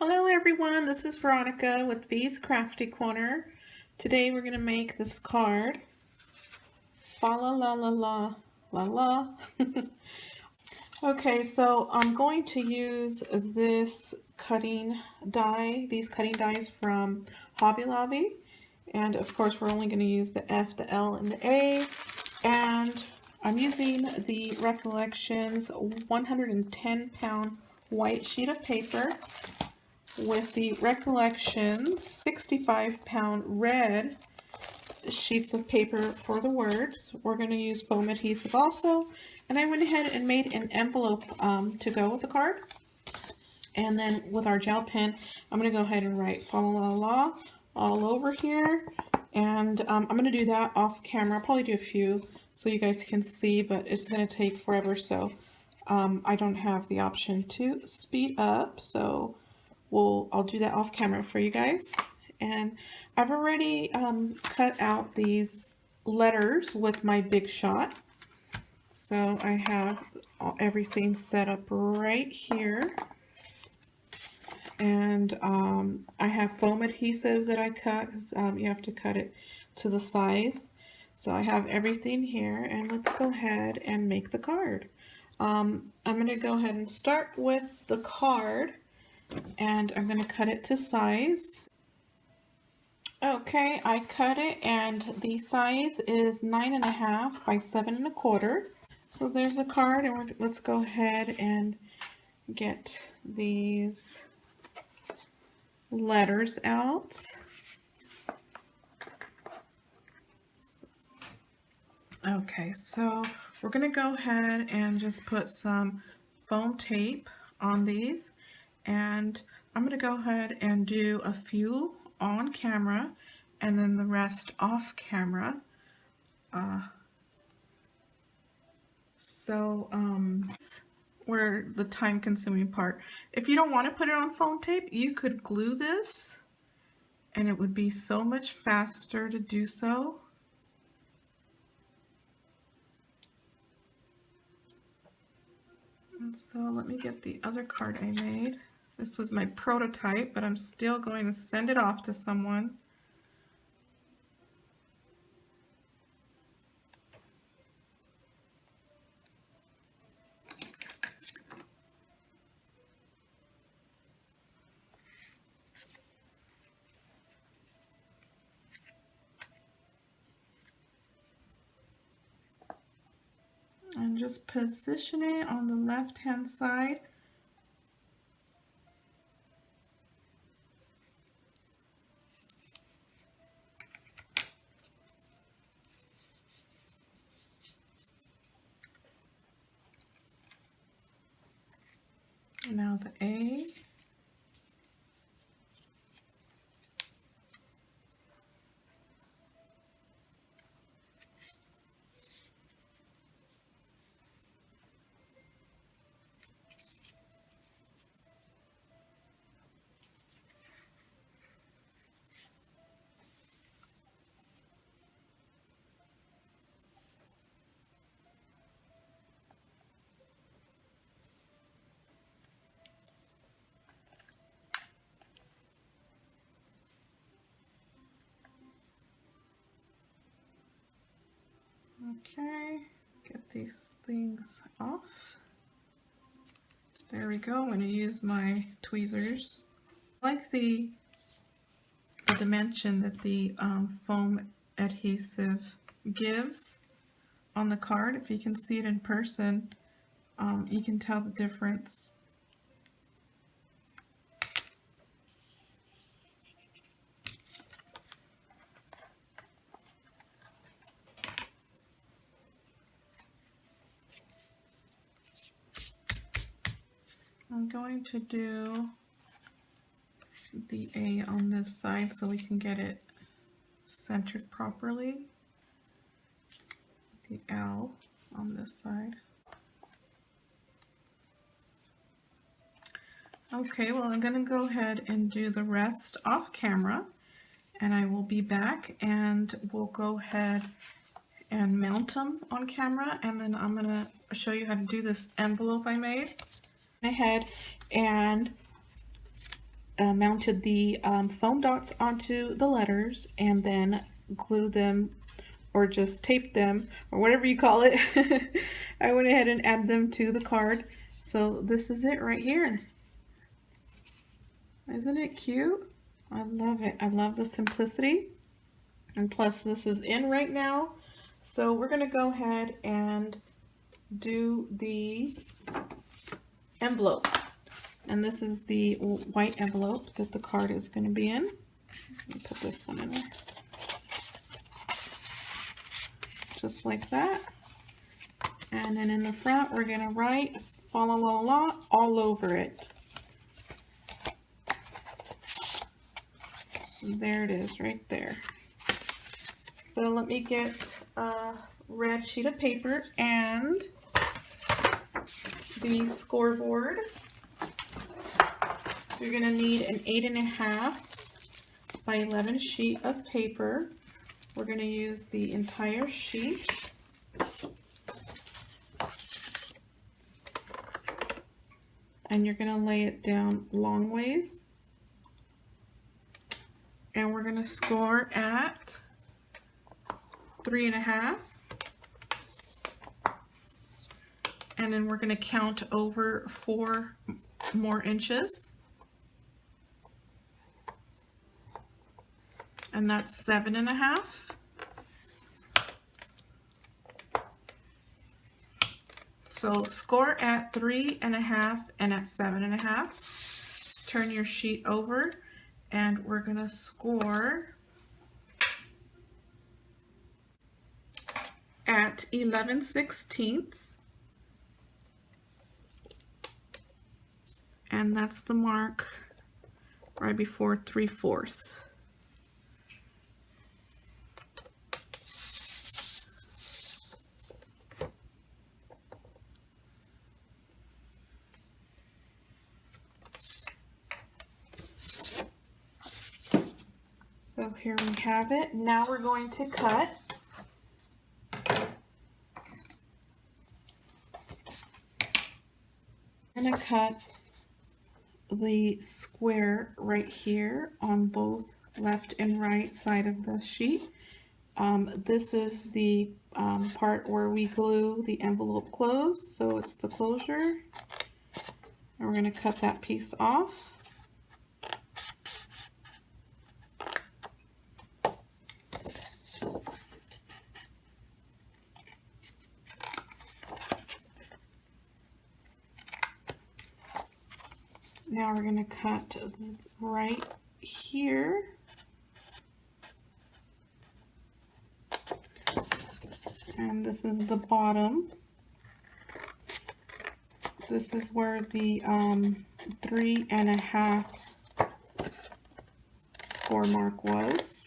Hello everyone, this is Veronica with V's Crafty Corner. Today we're going to make this card. Fa la la la la la la. Okay, so I'm going to use this cutting die, these cutting dies from Hobby Lobby. And of course we're only going to use the F, the L, and the A. And I'm using the Recollections 110-pound white sheet of paper with the Recollections 65-pound red sheets of paper for the words. We're going to use foam adhesive also, and I went ahead and made an envelope to go with the card. And then with our gel pen, I'm going to go ahead and write fa la la la all over here, and I'm going to do that off camera. I'll probably do a few so you guys can see, but it's going to take forever, so I don't have the option to speed up, so I'll do that off camera for you guys. And I've already cut out these letters with my Big Shot. So I have everything set up right here. And I have foam adhesive that I cut, because you have to cut it to the size. So I have everything here, and let's go ahead and make the card. I'm going to go ahead and start with the card, and I'm going to cut it to size. Okay, I cut it, and the size is 9.5 by 7.25. So there's the card, and let's go ahead and get these letters out. Okay, so we're going to go ahead and just put some foam tape on these, and I'm going to go ahead and do a few on camera and then the rest off camera. Where the time consuming part. If you don't want to put it on foam tape, you could glue this and it would be so much faster to do so. And so let me get the other card I made. This was my prototype, but I'm still going to send it off to someone. And just position it on the left hand side. And now the A. Okay, get these things off. There we go. I'm going to use my tweezers. I like the dimension that the foam adhesive gives on the card. If you can see it in person, you can tell the difference. I'm going to do the A on this side so we can get it centered properly. The L on this side. Okay, well, I'm going to go ahead and do the rest off camera, and I will be back and we'll go ahead and mount them on camera, and then I'm going to show you how to do this envelope I made. Ahead and mounted the foam dots onto the letters and then glued them or just taped them or whatever you call it. I went ahead and added them to the card. So this is it right here. Isn't it cute? I love it. I love the simplicity. And plus this is in right now. So we're going to go ahead and do the envelope. And this is the white envelope that the card is going to be in. Let me put this one in there. Just like that. And then in the front, we're going to write fa la la la all over it. There it is, right there. So let me get a red sheet of paper and the scoreboard. You're going to need an 8.5 by 11 sheet of paper. We're going to use the entire sheet. And you're going to lay it down long ways. And we're going to score at 3.5. And then we're going to count over 4 more inches. And that's 7.5. So score at 3.5 and at 7.5. Turn your sheet over and we're going to score at 11/16. And that's the mark right before 3/4. So here we have it. Now we're going to cut. I'm going to cut the square right here on both left and right side of the sheet. This is the part where we glue the envelope closed, so it's the closure. And we're going to cut that piece off. Now we're going to cut right here. And this is the bottom. This is where the 3.5 score mark was.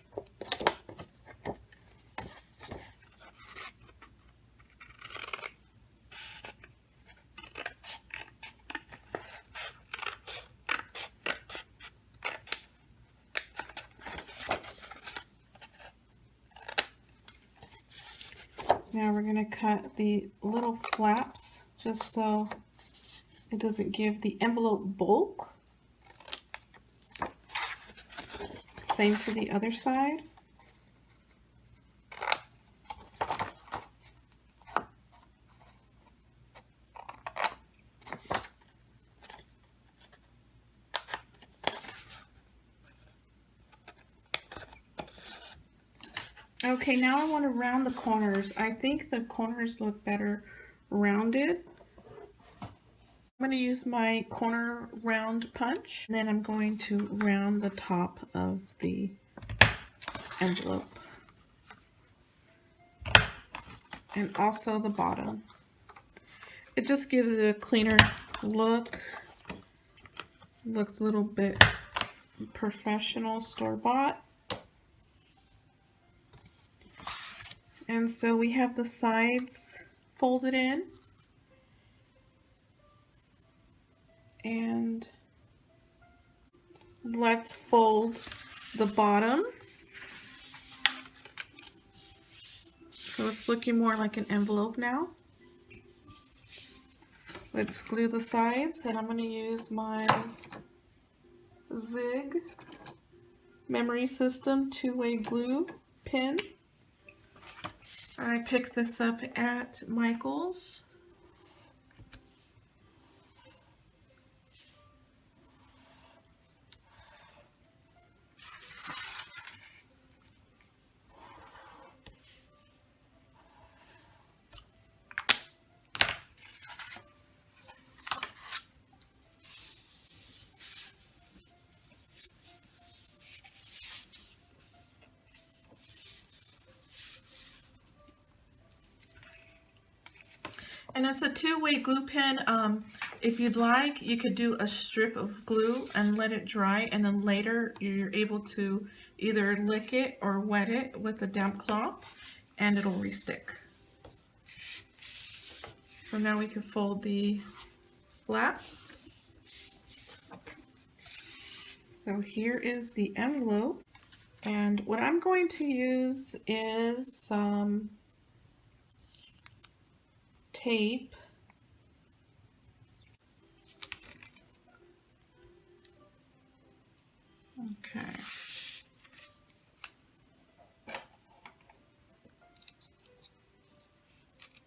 Now we're going to cut the little flaps just so it doesn't give the envelope bulk. Same to the other side. Okay, now I want to round the corners. I think the corners look better rounded. I'm going to use my corner round punch. Then I'm going to round the top of the envelope. And also the bottom. It just gives it a cleaner look. Looks a little bit professional, store-bought. And so we have the sides folded in. And let's fold the bottom. So it's looking more like an envelope now. Let's glue the sides, and I'm going to use my Zig Memory System 2-way glue pin. I picked this up at Michael's. And it's a 2-way glue pen. If you'd like, you could do a strip of glue and let it dry, and then later you're able to either lick it or wet it with a damp cloth and it'll restick. So now we can fold the flap. So here is the envelope, and what I'm going to use is some tape. Okay.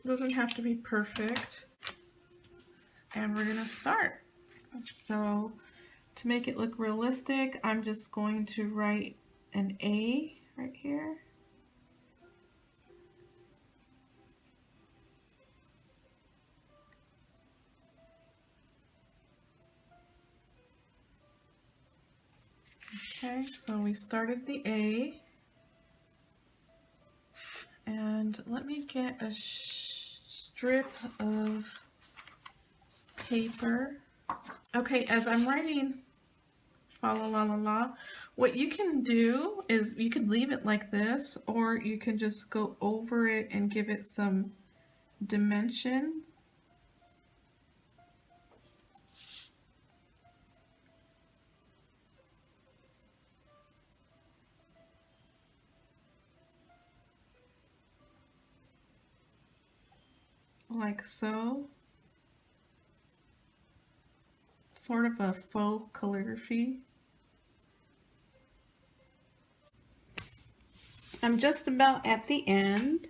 Doesn't have to be perfect. And we're gonna start. So to make it look realistic, I'm just going to write an A right here. Okay, so we started the A, and let me get a strip of paper. Okay, as I'm writing fa la la la la, what you can do is you could leave it like this, or you can just go over it and give it some dimensions. Like so. Sort of a faux calligraphy. I'm just about at the end,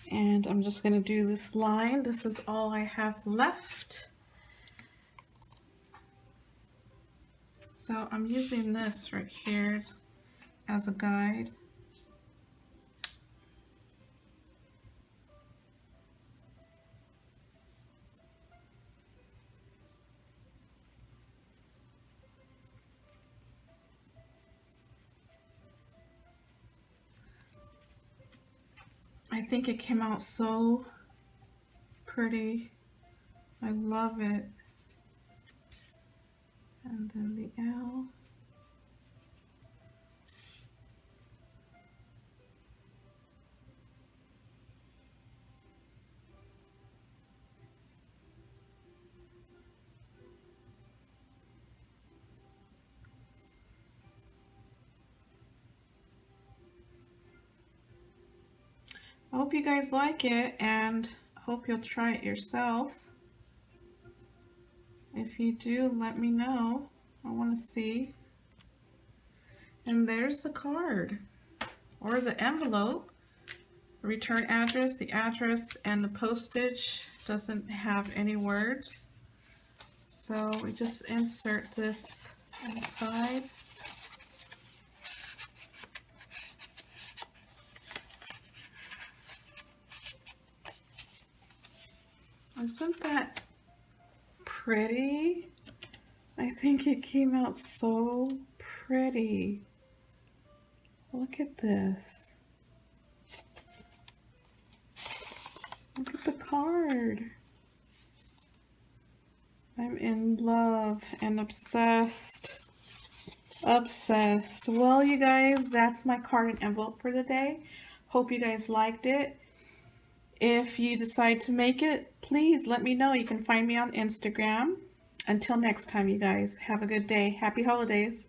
and I'm just going to do this line. This is all I have left. So I'm using this right here as a guide. I think it came out so pretty. I love it. And then the L. I hope you guys like it, and hope you'll try it yourself. If you do, let me know. I want to see. And there's the card, or the envelope. Return address, the address and the postage doesn't have any words. So we just insert this inside. Isn't that pretty? I think it came out so pretty. Look at this. Look at the card. I'm in love and obsessed. Obsessed. Well, you guys, that's my card and envelope for the day. Hope you guys liked it. If you decide to make it, please let me know. You can find me on Instagram. Until next time, you guys, have a good day. Happy holidays.